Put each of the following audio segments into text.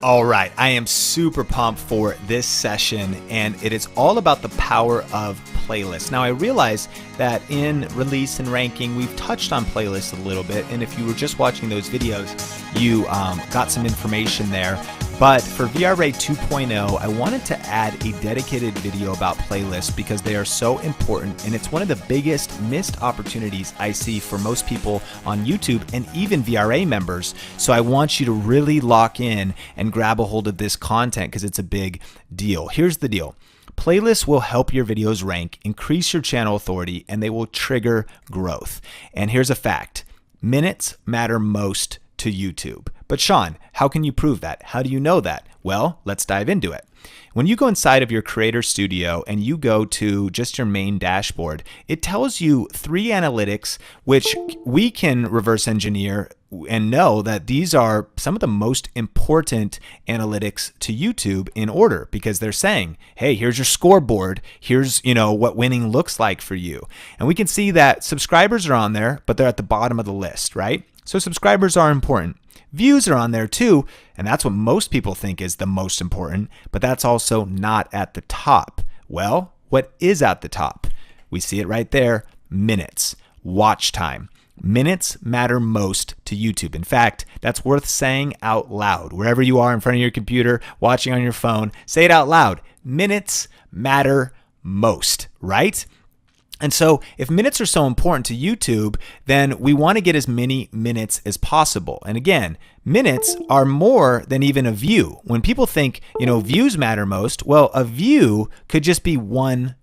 All right, I am super pumped for this session, and it is all about the power of playlists. Now, I realize that in release and ranking, we've touched on playlists a little bit, and if you were just watching those videos, you got some information there. But for VRA 2.0, I wanted to add a dedicated video about playlists because they are so important, and it's one of the biggest missed opportunities I see for most people on YouTube and even VRA members. So I want you to really lock in and grab a hold of this content because it's a big deal. Here's the deal. Playlists will help your videos rank, increase your channel authority, and they will trigger growth. And here's a fact. Minutes matter most to YouTube. But Sean, how can you prove that? How do you know that? Well, let's dive into it. When you go inside of your Creator Studio and you go to just your main dashboard, it tells you 3 analytics, which we can reverse engineer and know that these are some of the most important analytics to YouTube in order, because they're saying, hey, here's your scoreboard. Here's, what winning looks like for you. And we can see that subscribers are on there, but they're at the bottom of the list, right? So subscribers are important. Views are on there too, and that's what most people think is the most important, but that's also not at the top. Well, what is at the top? We see it right there, minutes, watch time. Minutes matter most to YouTube. In fact, that's worth saying out loud. Wherever you are in front of your computer, watching on your phone, say it out loud. Minutes matter most, right? And so if minutes are so important to YouTube, then we want to get as many minutes as possible. And again, minutes are more than even a view. When people think, views matter most, well, a view could just be 1,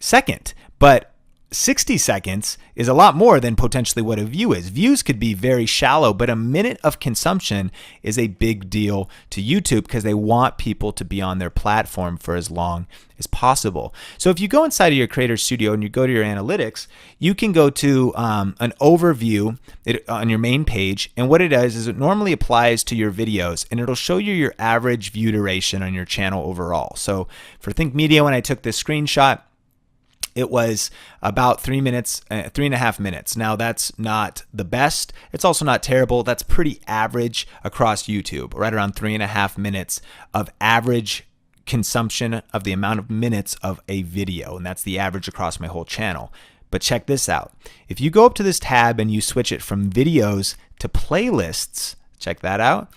second. But 60 seconds is a lot more than potentially what a view is. Views could be very shallow, but a minute of consumption is a big deal to YouTube because they want people to be on their platform for as long as possible. So if you go inside of your Creator Studio and you go to your analytics, you can go to an overview on your main page. And what it does is it normally applies to your videos, and it'll show you your average view duration on your channel overall. So for Think Media, when I took this screenshot, it was about 3 minutes, 3.5 minutes. Now that's not the best. It's also not terrible. That's pretty average across YouTube, right around 3.5 minutes of average consumption of the amount of minutes of a video. And that's the average across my whole channel. But check this out. If you go up to this tab and you switch it from videos to playlists, check that out.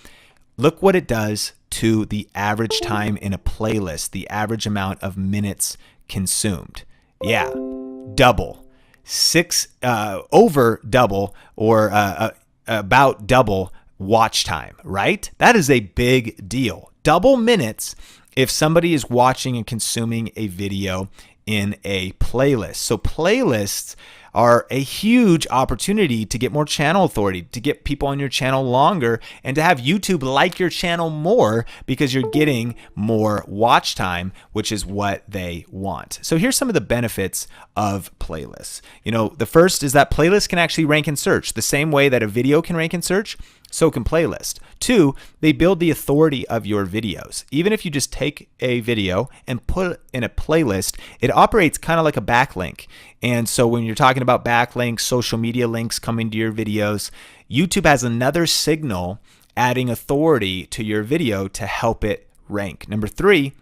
Look what it does to the average time in a playlist, the average amount of minutes consumed. Yeah, double, over double, or about double watch time, right? That is a big deal. Double minutes if somebody is watching and consuming a video in a playlist. So playlists are a huge opportunity to get more channel authority, to get people on your channel longer, and to have YouTube like your channel more because you're getting more watch time, which is what they want. So here's some of the benefits of playlists. The first is that playlists can actually rank in search the same way that a video can rank in search. So can playlist. 2, they build the authority of your videos. Even if you just take a video and put it in a playlist, it operates kind of like a backlink. And so when you're talking about backlinks, social media links coming to your videos, YouTube has another signal adding authority to your video to help it rank. Number 3,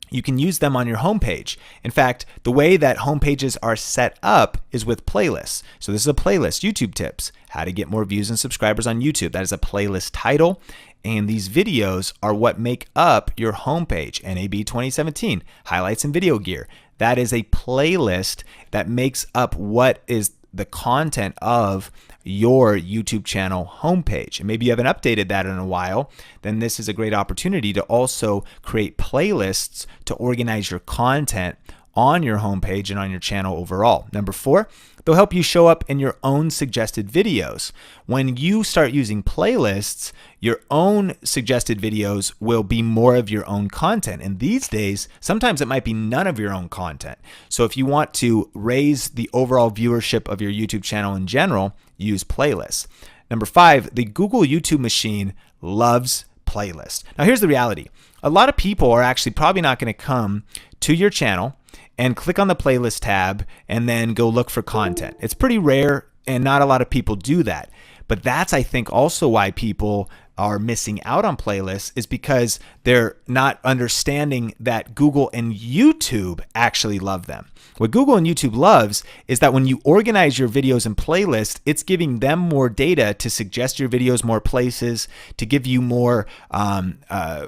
you can use them on your homepage. In fact, the way that homepages are set up is with playlists. So this is a playlist, YouTube tips, how to get more views and subscribers on YouTube. That is a playlist title. And these videos are what make up your homepage. NAB 2017, highlights and video gear. That is a playlist that makes up what is the content of your YouTube channel homepage. And maybe you haven't updated that in a while, then this is a great opportunity to also create playlists to organize your content on your homepage and on your channel overall. Number 4, they'll help you show up in your own suggested videos. When you start using playlists, your own suggested videos will be more of your own content. And these days, sometimes it might be none of your own content. So if you want to raise the overall viewership of your YouTube channel in general, use playlists. Number 5, the Google YouTube machine loves playlists. Now here's the reality. A lot of people are actually probably not going to come to your channel and click on the playlist tab and then go look for content. It's pretty rare and not a lot of people do that. But that's, I think, also why people are missing out on playlists is because they're not understanding that Google and YouTube actually love them. What Google and YouTube loves is that when you organize your videos in playlists, it's giving them more data to suggest your videos more places, to give you more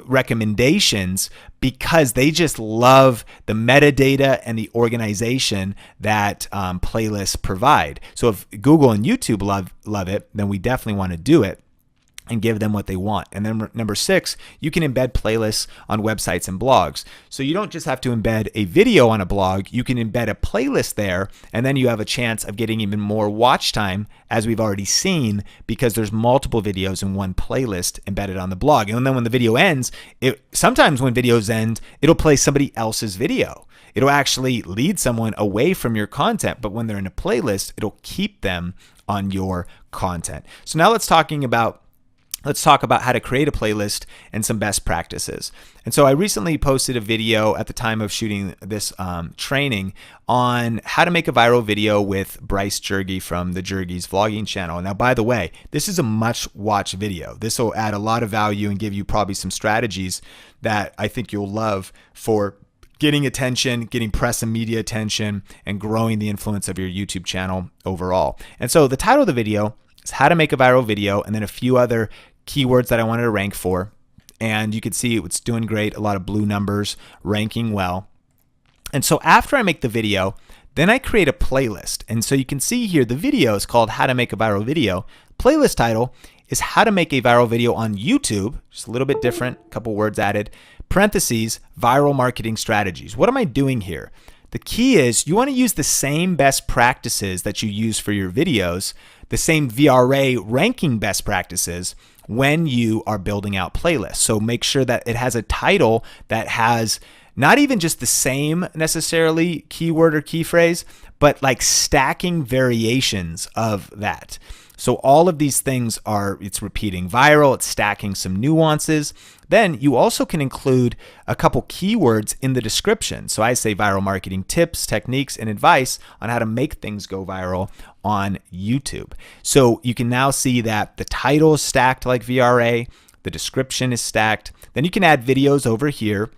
recommendations, because they just love the metadata and the organization that playlists provide. So if Google and YouTube love it, then we definitely want to do it and give them what they want. And then number 6, you can embed playlists on websites and blogs. So you don't just have to embed a video on a blog, you can embed a playlist there, and then you have a chance of getting even more watch time, as we've already seen, because there's multiple videos in one playlist embedded on the blog. And then when the video ends, sometimes when videos end, it'll play somebody else's video. It'll actually lead someone away from your content, but when they're in a playlist, it'll keep them on your content. So now let's talk about how to create a playlist and some best practices. And so I recently posted a video at the time of shooting this training on how to make a viral video with Bryce Jergy from the Jergy's vlogging channel. Now, by the way, this is a much-watched video. This will add a lot of value and give you probably some strategies that I think you'll love for getting attention, getting press and media attention, and growing the influence of your YouTube channel overall. And so the title of the video is How to Make a Viral Video, and then a few other keywords that I wanted to rank for. And you can see it's doing great, a lot of blue numbers, ranking well. And so after I make the video, then I create a playlist. And so you can see here the video is called How to Make a Viral Video. Playlist title is How to Make a Viral Video on YouTube, just a little bit different, a couple words added, parentheses, viral marketing strategies. What am I doing here? The key is you want to use the same best practices that you use for your videos, the same VRA ranking best practices when you are building out playlists. So make sure that it has a title that has not even just the same necessarily keyword or key phrase, but like stacking variations of that. So all of these things it's repeating viral, it's stacking some nuances. Then you also can include a couple keywords in the description. So I say viral marketing tips, techniques, and advice on how to make things go viral on YouTube. So you can now see that the title is stacked like VRA, the description is stacked. Then you can add videos over here.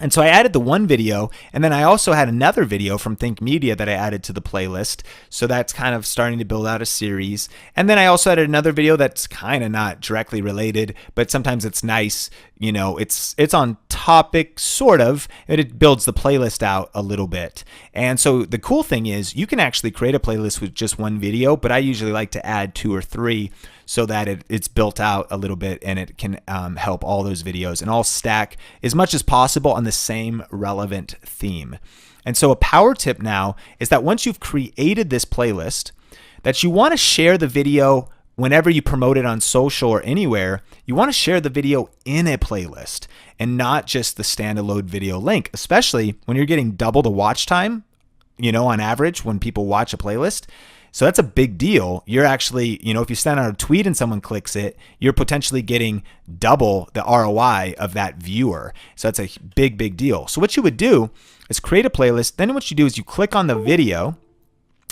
And so I added the one video, and then I also had another video from Think Media that I added to the playlist. So that's kind of starting to build out a series. And then I also added another video that's kind of not directly related, but sometimes it's nice. You know, it's on topic, sort of, and it builds the playlist out a little bit. And so the cool thing is you can actually create a playlist with just one video, but I usually like to add 2 or 3 so that it's built out a little bit and it can help all those videos and all stack as much as possible on the same relevant theme. And so a power tip now is that once you've created this playlist, that you want to share the video whenever you promote it on social or anywhere. You want to share the video in a playlist and not just the standalone video link, especially when you're getting double the watch time, on average when people watch a playlist. So that's a big deal. You're actually, if you send out a tweet and someone clicks it, you're potentially getting double the ROI of that viewer. So that's a big, big deal. So what you would do is create a playlist. Then what you do is you click on the video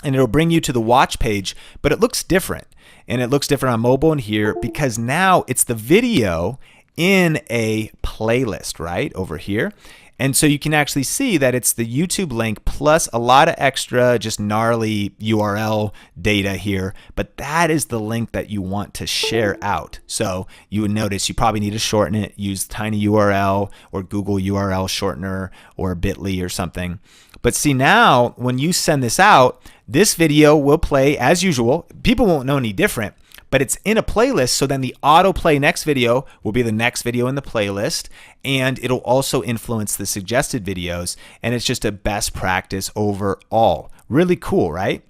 and it'll bring you to the watch page, but it looks different. And it looks different on mobile and here because now it's the video in a playlist, right, over here. And so you can actually see that it's the YouTube link plus a lot of extra just gnarly URL data here, but that is the link that you want to share out. So you would notice you probably need to shorten it, use tinyURL or Google URL shortener or Bitly or something. But see now, when you send this out, this video will play as usual. People won't know any different, but it's in a playlist. So then the autoplay next video will be the next video in the playlist, and it'll also influence the suggested videos. And it's just a best practice overall. Really cool, right?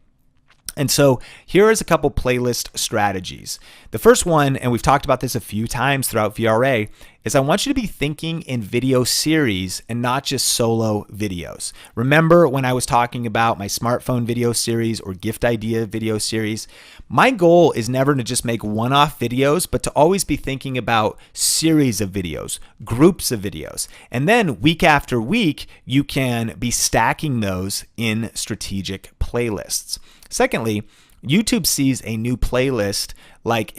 And so here is a couple playlist strategies. The first one, and we've talked about this a few times throughout VRA, is I want you to be thinking in video series and not just solo videos. Remember when I was talking about my smartphone video series or gift idea video series? My goal is never to just make one-off videos, but to always be thinking about series of videos, groups of videos. And then week after week, you can be stacking those in strategic playlists. Secondly, YouTube sees a new playlist like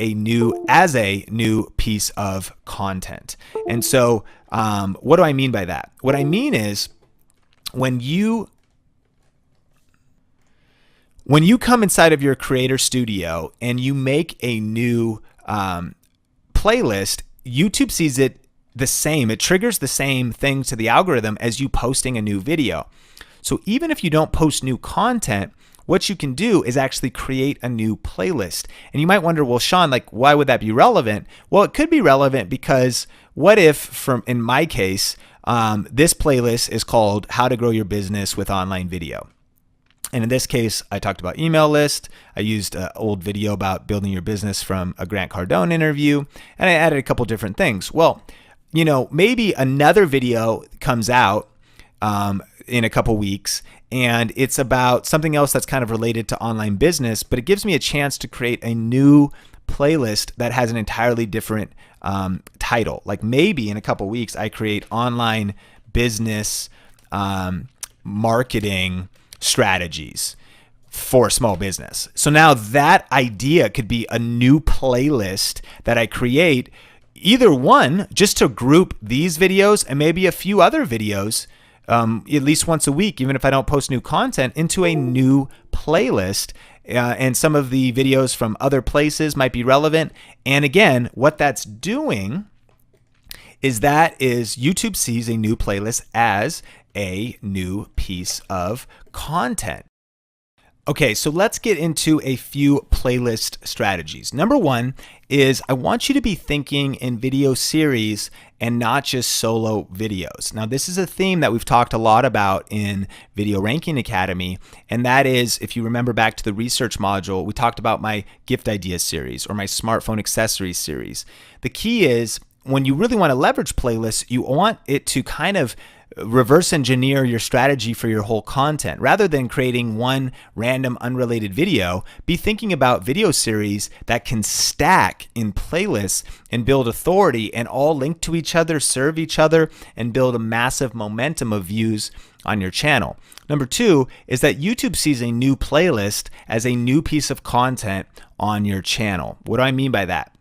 as a new piece of content. And so what do I mean by that? What I mean is when you come inside of your creator studio and you make a new playlist, YouTube sees it the same. It triggers the same thing to the algorithm as you posting a new video. So even if you don't post new content, what you can do is actually create a new playlist. And you might wonder, well, Sean, like, why would that be relevant? Well, it could be relevant because what if, in my case, this playlist is called How to Grow Your Business with Online Video. And in this case, I talked about email list. I used an old video about building your business from a Grant Cardone interview, and I added a couple different things. Well, maybe another video comes out in a couple weeks, and it's about something else that's kind of related to online business, but it gives me a chance to create a new playlist that has an entirely different title. Like maybe in a couple weeks, I create online business marketing strategies for a small business. So now that idea could be a new playlist that I create, either one, just to group these videos and maybe a few other videos, at least once a week, even if I don't post new content, into a new playlist. And some of the videos from other places might be relevant. And again, what that's doing is YouTube sees a new playlist as a new piece of content. Okay, so let's get into a few playlist strategies. Number one is I want you to be thinking in video series and not just solo videos. Now, this is a theme that we've talked a lot about in Video Ranking Academy, and that is, if you remember back to the research module, we talked about my gift ideas series or my smartphone accessories series. The key is when you really want to leverage playlists, you want it to kind of reverse engineer your strategy for your whole content. Rather than creating one random unrelated video, be thinking about video series that can stack in playlists and build authority and all link to each other, serve each other, and build a massive momentum of views on your channel. Number two is that YouTube sees a new playlist as a new piece of content on your channel. What do I mean by that?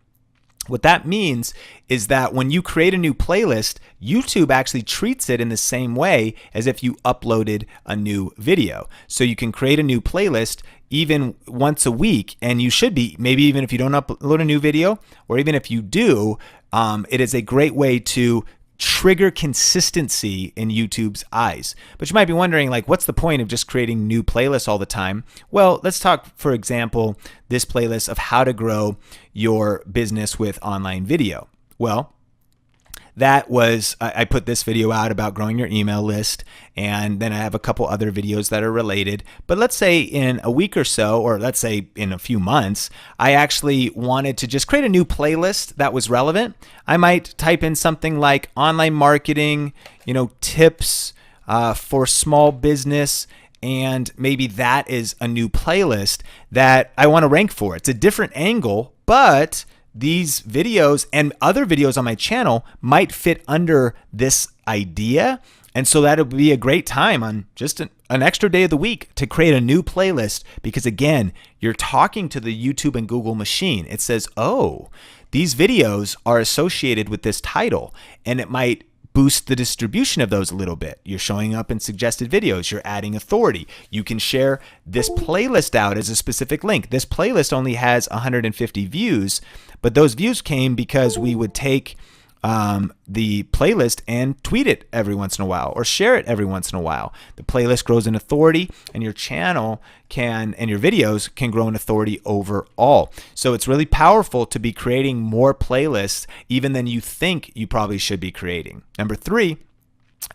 What that means is that when you create a new playlist, YouTube actually treats it in the same way as if you uploaded a new video. So you can create a new playlist even once a week, and you should be, maybe even if you don't upload a new video, or even if you do, it is a great way to trigger consistency in YouTube's eyes. But you might be wondering, like, what's the point of just creating new playlists all the time? Well, let's talk, for example, this playlist of how to grow your business with online video. Well, that was, I put this video out about growing your email list, and then I have a couple other videos that are related. But let's say in a week or so, or let's say in a few months, I actually wanted to just create a new playlist that was relevant. I might type in something like online marketing, tips for small business, and maybe that is a new playlist that I want to rank for. It's a different angle, but these videos and other videos on my channel might fit under this idea. And so that'll be a great time on just an extra day of the week to create a new playlist, because again, you're talking to the YouTube and Google machine. It says, oh, these videos are associated with this title, and it might boost the distribution of those a little bit. You're showing up in suggested videos. You're adding authority. You can share this playlist out as a specific link. This playlist only has 150 views, but those views came because we would take the playlist and tweet it every once in a while or share it every once in a while. The playlist grows in authority, and your channel and your videos can grow in authority overall. So it's really powerful to be creating more playlists even than you think you probably should be creating. Number three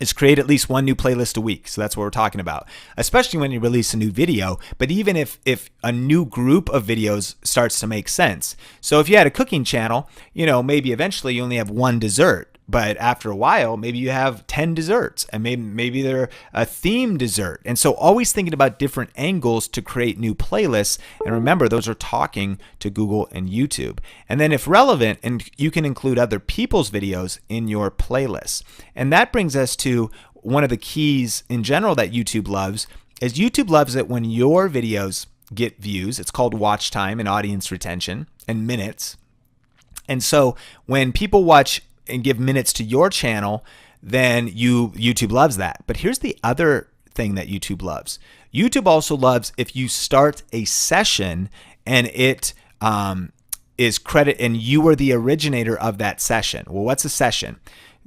is create at least one new playlist a week. So that's what we're talking about, especially when you release a new video, but even if a new group of videos starts to make sense. So if you had a cooking channel, maybe eventually you only have one dessert, but after a while, maybe you have 10 desserts, and maybe they're a themed dessert. And so always thinking about different angles to create new playlists. And remember, those are talking to Google and YouTube. And then if relevant, and you can include other people's videos in your playlists. And that brings us to one of the keys in general that YouTube loves, is YouTube loves it when your videos get views. It's called watch time and audience retention and minutes. And so when people watch and give minutes to your channel, then YouTube loves that. But here's the other thing that YouTube loves. YouTube also loves if you start a session and it is credit and you are the originator of that session. Well, what's a session?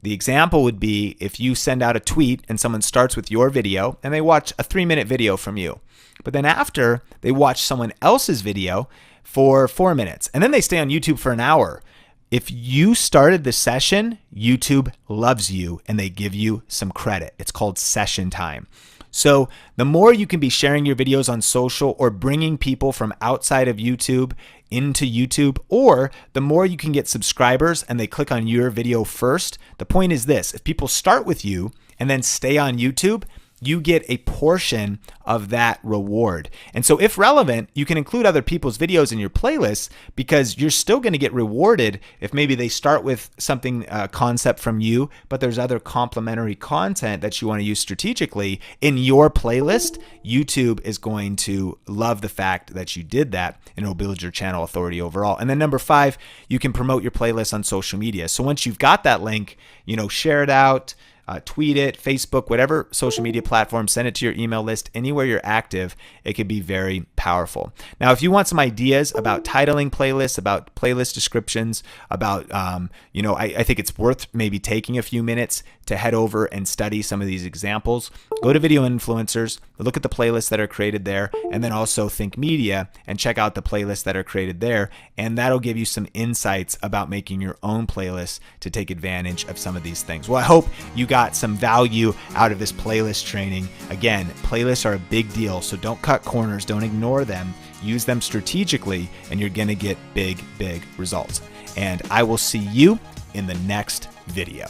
The example would be if you send out a tweet and someone starts with your video and they watch a 3-minute video from you. But then after, they watch someone else's video for 4 minutes and then they stay on YouTube for an hour. If you started the session, YouTube loves you and they give you some credit. It's called session time. So the more you can be sharing your videos on social or bringing people from outside of YouTube into YouTube, or the more you can get subscribers and they click on your video first. The point is this: if people start with you and then stay on YouTube, you get a portion of that reward. And so if relevant, you can include other people's videos in your playlists because you're still going to get rewarded if maybe they start with something, concept from you, but there's other complementary content that you want to use strategically in your playlist. YouTube is going to love the fact that you did that, and it'll build your channel authority overall. And then number 5, you can promote your playlist on social media. So once you've got that link, share it out, tweet it, Facebook, whatever social media platform, send it to your email list. Anywhere you're active, it could be very powerful. Now, if you want some ideas about titling playlists, about playlist descriptions, about, I think it's worth maybe taking a few minutes to head over and study some of these examples. Go to Video Influencers, look at the playlists that are created there, and then also Think Media and check out the playlists that are created there. And that'll give you some insights about making your own playlists to take advantage of some of these things. Well, I hope you got some value out of this playlist training. Again, playlists are a big deal, so don't cut corners, don't ignore them, use them strategically, and you're gonna get big results. And I will see you in the next video.